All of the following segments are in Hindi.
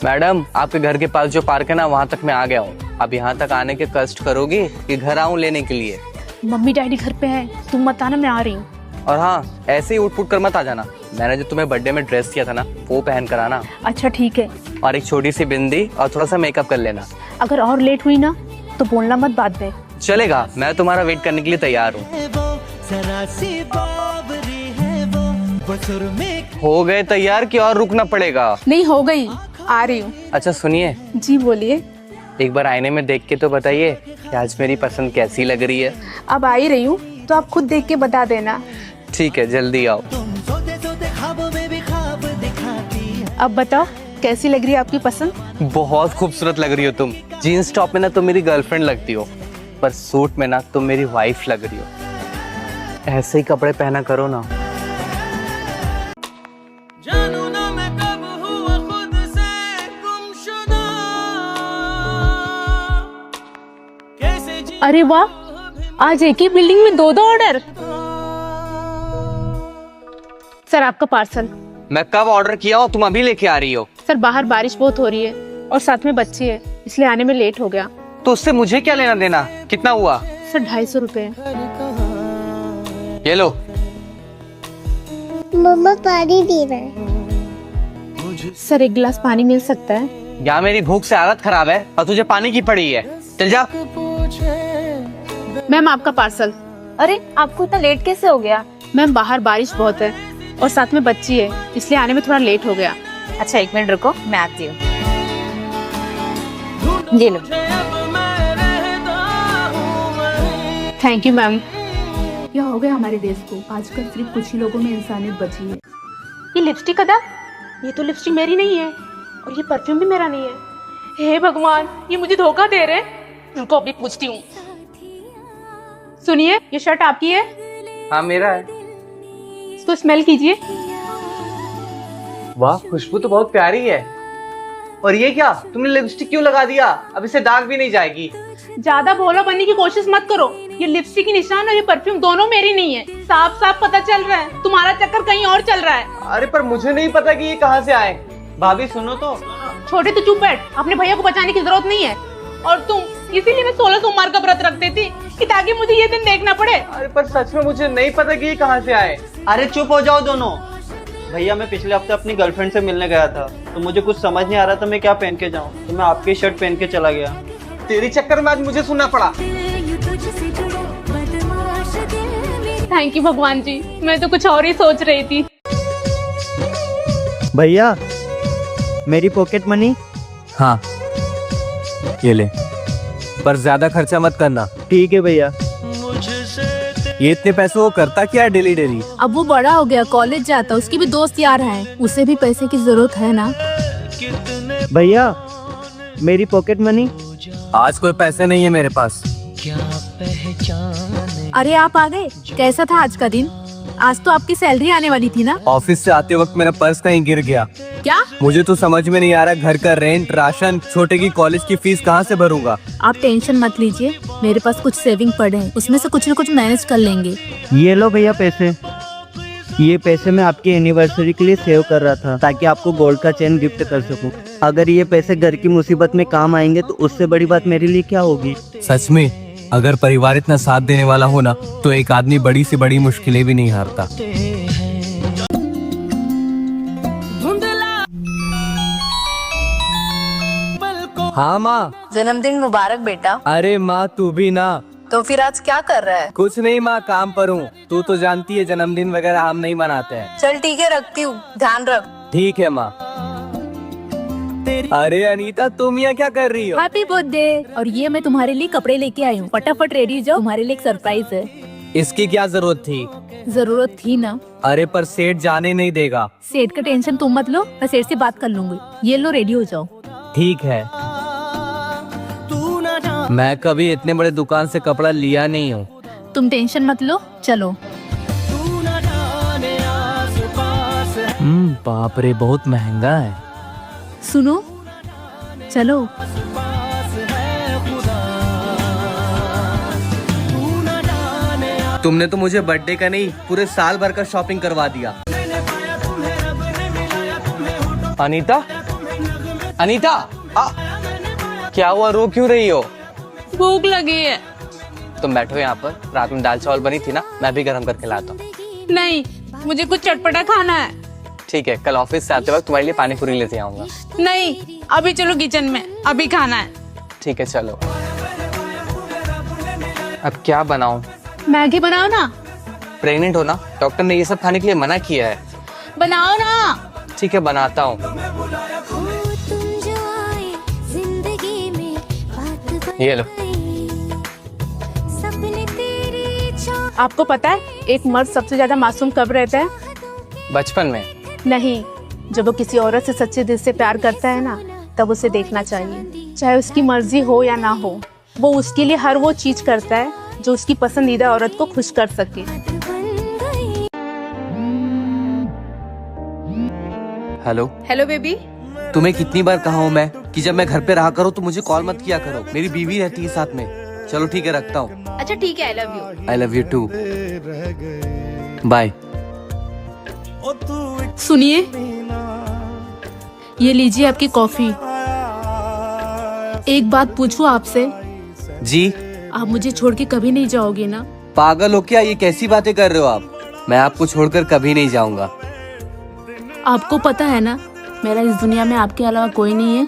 मैडम, आपके घर के पास जो पार्क है ना, वहाँ तक मैं आ गया हूँ। अब यहाँ तक आने के कष्ट करोगी कि घर आऊँ लेने के लिए? मम्मी डैडी घर पे है, तुम मत आना, मैं आ रही हूँ। और हाँ, ऐसे ही उठ फुट कर मत आ जाना। मैंने जो तुम्हें बर्थडे में ड्रेस किया था ना, वो पहन कर आना। अच्छा ठीक है। और एक छोटी सी बिंदी और थोड़ा सा मेकअप कर लेना। अगर और लेट हुई ना तो बोलना मत बाद में। चलेगा, मैं तुम्हारा वेट करने के लिए तैयार हूँ। हो गए तैयार कि और रुकना पड़ेगा? नहीं, हो गई, आ रही हूँ। अच्छा सुनिए। जी बोलिए। एक बार आईने में देख के तो बताइए कि आज मेरी पसंद कैसी लग रही है। अब आ ही रही हूँ तो आप खुद देख के बता देना। ठीक है, जल्दी आओ। अब बताओ कैसी लग रही है आपकी पसंद? बहुत खूबसूरत लग रही हो तुम। जीन्स टॉप में ना तुम मेरी गर्लफ्रेंड लगती हो, पर सूट में ना तुम मेरी वाइफ लग रही हो। ऐसे ही कपड़े पहना करो ना। जानू ना मैं कब हुआ खुद से गुमशुदा, कैसे जी। अरे वाह, आज एक ही बिल्डिंग में दो ऑर्डर। सर आपका पार्सल। मैं कब ऑर्डर किया हो, तुम अभी लेके आ रही हो? सर बाहर बारिश बहुत हो रही है और साथ में बच्ची है, इसलिए आने में लेट हो गया। तो उससे मुझे क्या लेना देना? कितना हुआ? सर 250 रुपए। ये लो। मम्मा पानी पीना है। सर एक गिलास पानी मिल सकता है? यहाँ मेरी भूख से हालत खराब है और तुझे पानी की पड़ी है। चल जा। मैम आपका पार्सल। अरे आपको इतना लेट कैसे हो गया? मैम बाहर बारिश बहुत है और साथ में बच्ची है, इसलिए आने में थोड़ा लेट हो गया। अच्छा 1 मिनट रुको, मैं आती हूँ। ये लो। Thank you ma'am. क्या हो गया हमारे देश को, आजकल सिर्फ कुछ ही लोगों में इंसानियत बची है। ये लिपस्टिक अदा, ये तो लिपस्टिक मेरी नहीं है और ये परफ्यूम भी मेरा नहीं है। हे भगवान, ये मुझे धोखा दे रहे हैं। इनको अभी पूछती हूँ। सुनिए, ये शर्ट आपकी है? हाँ मेरा है। इसको स्मेल कीजिए। वाह, खुशबू तो बहुत प्यारी है। और ये क्या, तुमने लिपस्टिक क्यों लगा दिया? अब इससे दाग भी नहीं जाएगी। ज्यादा भोला बनने की कोशिश मत करो। ये लिपस्टिक की निशान और ये परफ्यूम दोनों मेरी नहीं है। साफ साफ पता चल रहा है तुम्हारा चक्कर कहीं और चल रहा है। अरे पर मुझे नहीं पता कि ये कहाँ से आए। भाभी सुनो तो। छोटे तो चुप बैठ, अपने भैया को बचाने की जरूरत नहीं है। और तुम, इसीलिए मैं 16 सोमवार का व्रत रख देती कि ताकि मुझे ये दिन देखना पड़े। अरे पर सच में मुझे नहीं पता कि ये कहाँ से आए। अरे चुप हो जाओ दोनों। भैया मैं पिछले हफ्ते अपनी गर्लफ्रेंड से मिलने गया था, तो मुझे कुछ समझ नहीं आ रहा था मैं क्या पहन के जाऊं, तो मैं आपकी शर्ट पहन के चला गया। तेरी चक्कर में आज मुझे सुनना पड़ा। थैंक यू भगवान जी, मैं तो कुछ और ही सोच रही थी। भैया मेरी पॉकेट मनी। हाँ ये ले, पर ज्यादा खर्चा मत करना। ठीक है भैया। ये इतने पैसों को करता क्या डेली डेली? अब वो बड़ा हो गया, कॉलेज जाता, उसकी भी दोस्त यार हैं, उसे भी पैसे की जरूरत है ना। भैया मेरी पॉकेट मनी। आज कोई पैसे नहीं है मेरे पास। अरे आप आ गए, कैसा था आज का दिन? आज तो आपकी सैलरी आने वाली थी ना। ऑफिस से आते वक्त मेरा पर्स कहीं गिर गया। क्या? मुझे तो समझ में नहीं आ रहा, घर का रेंट, राशन, छोटे की कॉलेज की फीस कहाँ से भरूंगा। आप टेंशन मत लीजिए, मेरे पास कुछ सेविंग पड़े हैं, उसमें से कुछ न कुछ मैनेज कर लेंगे। ये लो भैया पैसे। ये पैसे मैं आपकी एनिवर्सरी के लिए सेव कर रहा था ताकि आपको गोल्ड का चेन गिफ्ट कर सकूं। अगर ये पैसे घर की मुसीबत में काम आएंगे तो उससे बड़ी बात मेरे लिए क्या होगी। सच में अगर परिवार इतना साथ देने वाला हो ना, तो एक आदमी बड़ी से बड़ी मुश्किलें भी नहीं हारता। हाँ माँ। जन्मदिन मुबारक बेटा। अरे माँ तू भी ना। तो फिर आज क्या कर रहा है? कुछ नहीं माँ, काम पर हूँ। तू तो जानती है जन्मदिन वगैरह हम नहीं मनाते हैं। चल ठीक है, रखती हूँ, ध्यान रख। ठीक है माँ। अरे अनीता, तुम यहाँ क्या कर रही हो? Happy birthday. और ये मैं तुम्हारे लिए कपड़े लेके आई हूँ, फटाफट रेडी हो जाओ, तुम्हारे लिए एक सरप्राइज है। इसकी क्या जरूरत थी? जरूरत थी ना। अरे पर सेठ जाने नहीं देगा। सेठ का टेंशन तुम मत लो, मैं सेठ से बात कर लूंगी। ये लो, रेडी हो जाओ। ठीक है। मैं कभी इतने बड़े दुकान से कपड़ा लिया नहीं हूँ। तुम टेंशन मत लो, चलो। बाप रे, बहुत महंगा है। सुनो, चलो। तुमने तो मुझे बर्थडे का नहीं, पूरे साल भर का शॉपिंग करवा दिया। अनीता, अनीता, क्या हुआ, रो क्यों रही हो? भूख लगी है। तुम बैठो यहाँ पर, रात में दाल चावल बनी थी ना, मैं भी गर्म करके लाता हूँ। नहीं, मुझे कुछ चटपटा खाना है। ठीक है, कल ऑफिस से आते वक्त तुम्हारे लिए पानी पूरी लेते आऊंगा। नहीं, अभी चलो किचन में, अभी खाना है। ठीक है चलो। अब क्या बनाऊं? मैगी बनाओ ना। प्रेग्नेंट हो ना, डॉक्टर ने ये सब खाने के लिए मना किया है। बनाओ ना। ठीक है बनाता हूँ। ये लो। आपको पता है एक मर्द सबसे ज्यादा मासूम कब रहता है? बचपन में। नहीं, जब वो किसी औरत से सच्चे दिल से प्यार करता है ना, तब उसे देखना चाहिए। चाहे उसकी मर्जी हो या ना हो, वो उसके लिए हर वो चीज करता है जो उसकी पसंदीदा औरत को खुश कर सके। हेलो। Hello baby. तुम्हें कितनी बार कहा हूँ मैं कि जब मैं घर पे रहा करो तो मुझे कॉल मत किया करो, मेरी बीवी रहती है साथ में। चलो ठीक है, रखता हूँ। अच्छा ठीक है, I love you. I love you too. Bye. सुनिए, ये लीजिए आपकी कॉफी। एक बात पूछूं आपसे, जी। आप मुझे छोड़ के कभी नहीं जाओगे ना? पागल हो क्या, ये कैसी बातें कर रहे हो आप? मैं आपको छोड़कर कभी नहीं जाऊंगा। आपको पता है ना, मेरा इस दुनिया में आपके अलावा कोई नहीं है।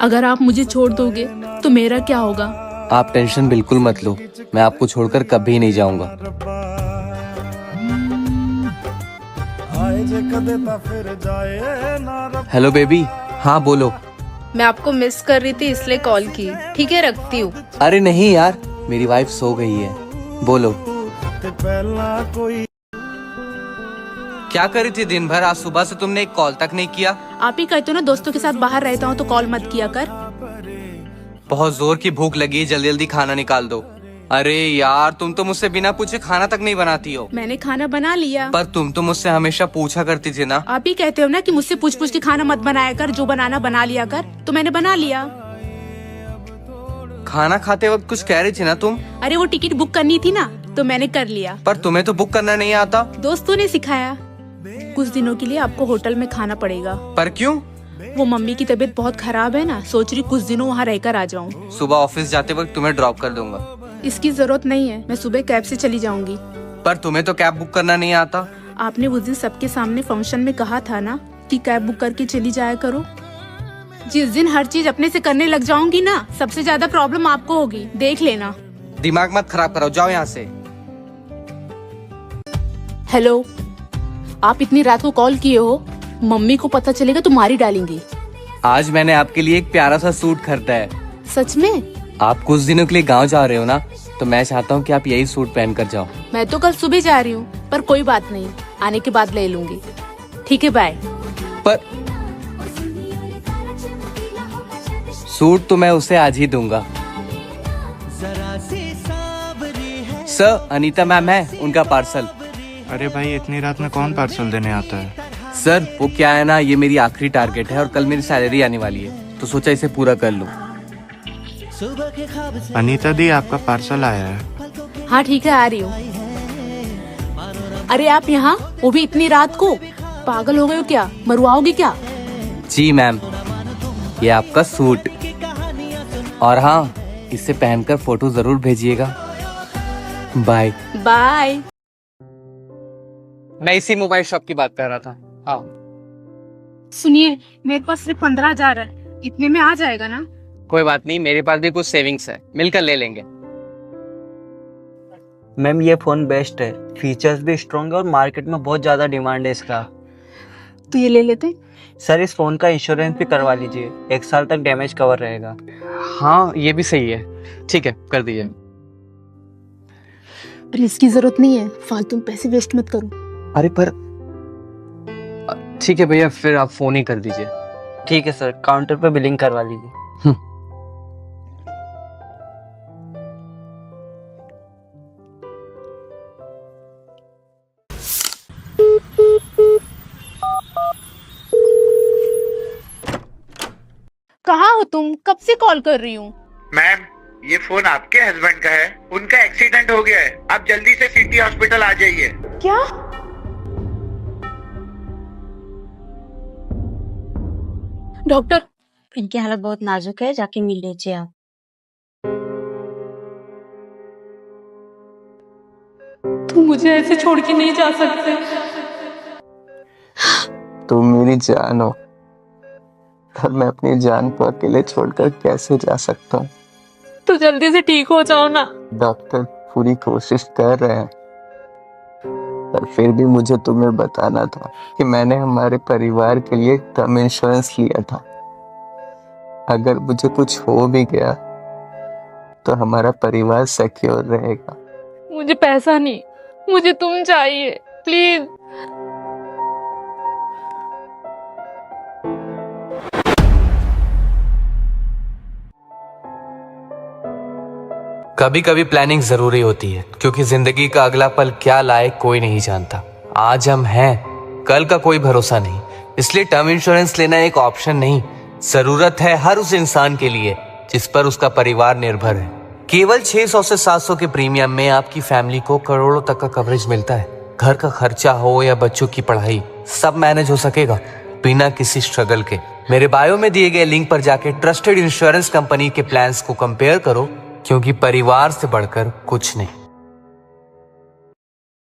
अगर आप मुझे छोड़ दोगे तो मेरा क्या होगा? आप टेंशन बिल्कुल मत लो, मैं आपको छोड़कर कभी नहीं जाऊंगा। Hello baby. हाँ बोलो। मैं आपको मिस कर रही थी इसलिए कॉल की। ठीक है, रखती हूँ। अरे नहीं यार, मेरी वाइफ सो गई है। बोलो। क्या करी थी दिन भर? आज सुबह से तुमने एक कॉल तक नहीं किया। आप ही कहते हो ना दोस्तों के साथ बाहर रहता हूँ तो कॉल मत किया कर। बहुत जोर की भूख लगी है, जल्दी जल्दी खाना निकाल दो। अरे यार, तुम तो मुझसे बिना पूछे खाना तक नहीं बनाती हो। मैंने खाना बना लिया। पर तुम तो मुझसे हमेशा पूछा करती थी ना। आप ही कहते हो ना कि मुझसे पूछ पूछ के खाना मत बनाया कर, जो बनाना बना लिया कर। तो मैंने बना लिया। खाना खाते वक्त कुछ कह रही थी ना तुम। अरे वो टिकट बुक करनी थी ना, तो मैंने कर लिया। पर तुम्हें तो बुक करना नहीं आता। दोस्तों ने सिखाया। कुछ दिनों के लिए आपको होटल में खाना पड़ेगा। पर क्यों? वो मम्मी की तबीयत बहुत खराब है ना, सोच रही कुछ दिनों वहाँ रहकर आ जाऊँ। सुबह ऑफिस जाते वक्त तुम्हें ड्रॉप कर दूंगा। इसकी जरूरत नहीं है, मैं सुबह कैब से चली जाऊंगी। पर तुम्हें तो कैब बुक करना नहीं आता। आपने उस दिन सबके सामने फंक्शन में कहा था ना कि कैब बुक करके चली जाया करो। जिस दिन हर चीज अपने से करने लग जाऊंगी ना, सबसे ज्यादा प्रॉब्लम आपको होगी, देख लेना। दिमाग मत खराब करो, जाओ यहाँ से। हेलो, आप इतनी रात को कॉल किए हो, मम्मी को पता चलेगा तो मारी डालेंगी। आज मैंने आपके लिए एक प्यारा सा सूट खरीदा है। सच में? आप कुछ दिनों के लिए गांव जा रहे हो ना, तो मैं चाहता हूँ कि आप यही सूट पहन कर जाओ। मैं तो कल सुबह जा रही हूँ, पर कोई बात नहीं, आने के बाद ले लूंगी। ठीक है, बाय। पर सूट तो मैं उसे आज ही दूंगा। सर, अनीता मैम है, उनका पार्सल। अरे भाई, इतनी रात में कौन पार्सल देने आता है? सर वो क्या है ना, ये मेरी आखिरी टारगेट है और कल मेरी सैलरी आने वाली है, तो सोचा इसे पूरा कर लूं। अनीता दी, आपका पार्सल आया है। हाँ ठीक है, आ रही हूँ। अरे आप यहाँ, वो भी इतनी रात को? पागल हो गए हो क्या? मरवाओगे क्या? जी मैम, ये आपका सूट। और हाँ, इसे पहनकर फोटो जरूर भेजिएगा। Bye bye. मैं इसी मोबाइल शॉप की बात कर रहा था। हाँ सुनिए, मेरे पास सिर्फ 15,000 है, इतने में आ जाएगा ना? कोई बात नहीं, मेरे पास भी कुछ सेविंग्स है, मिलकर ले लेंगे। मैम ये फ़ोन बेस्ट है, फीचर्स भी स्ट्रॉन्ग है और मार्केट में बहुत ज़्यादा डिमांड है इसका। तो ये ले लेते। सर इस फ़ोन का इंश्योरेंस भी करवा लीजिए, 1 साल तक डैमेज कवर रहेगा। हाँ ये भी सही है, ठीक है कर दीजिए। अरे इसकी जरूरत नहीं है, फालतू में पैसे वेस्ट मत करो। अरे पर ठीक है भैया, फिर आप फोन ही कर दीजिए। ठीक है सर, काउंटर पे बिलिंग करवा लीजिए। कहाँ हो तुम? कब से कॉल कर रही हूँ। मैम ये फोन आपके हस्बैंड का है, उनका एक्सीडेंट हो गया है, आप जल्दी से सिटी हॉस्पिटल आ जाइए। क्या? डॉक्टर, इनकी हालत बहुत नाजुक है, जाके मिल लीजिए आप। तुम मुझे ऐसे छोड़ के नहीं जा सकते। तुम मेरी जान हो और मैं अपनी जान को अकेले छोड़कर कैसे जा सकता हूँ। तो जल्दी से ठीक हो जाओ ना। डॉक्टर पूरी कोशिश कर रहे हैं, पर फिर भी मुझे तुम्हें बताना था कि मैंने हमारे परिवार के लिए टर्म इंश्योरेंस लिया था। अगर मुझे कुछ हो भी गया तो हमारा परिवार सिक्योर रहेगा। मुझे पैसा नहीं, मुझे तुम चाहिए, प्लीज। कभी कभी प्लानिंग जरूरी होती है, क्योंकि जिंदगी का अगला पल क्या लाए कोई नहीं जानता। आज हम हैं, कल का कोई भरोसा नहीं। इसलिए टर्म इंश्योरेंस लेना एक ऑप्शन नहीं, जरूरत है हर उस इंसान के लिए जिस पर उसका परिवार निर्भर है। केवल 600 से 700 के प्रीमियम में आपकी फैमिली को करोड़ों तक का कवरेज मिलता है। घर का खर्चा हो या बच्चों की पढ़ाई, सब मैनेज हो सकेगा बिना किसी स्ट्रगल के। मेरे बायो में दिए गए लिंक पर जाके ट्रस्टेड इंश्योरेंस कंपनी के प्लान्स को कंपेयर करो, क्योंकि परिवार से बढ़कर कुछ नहीं।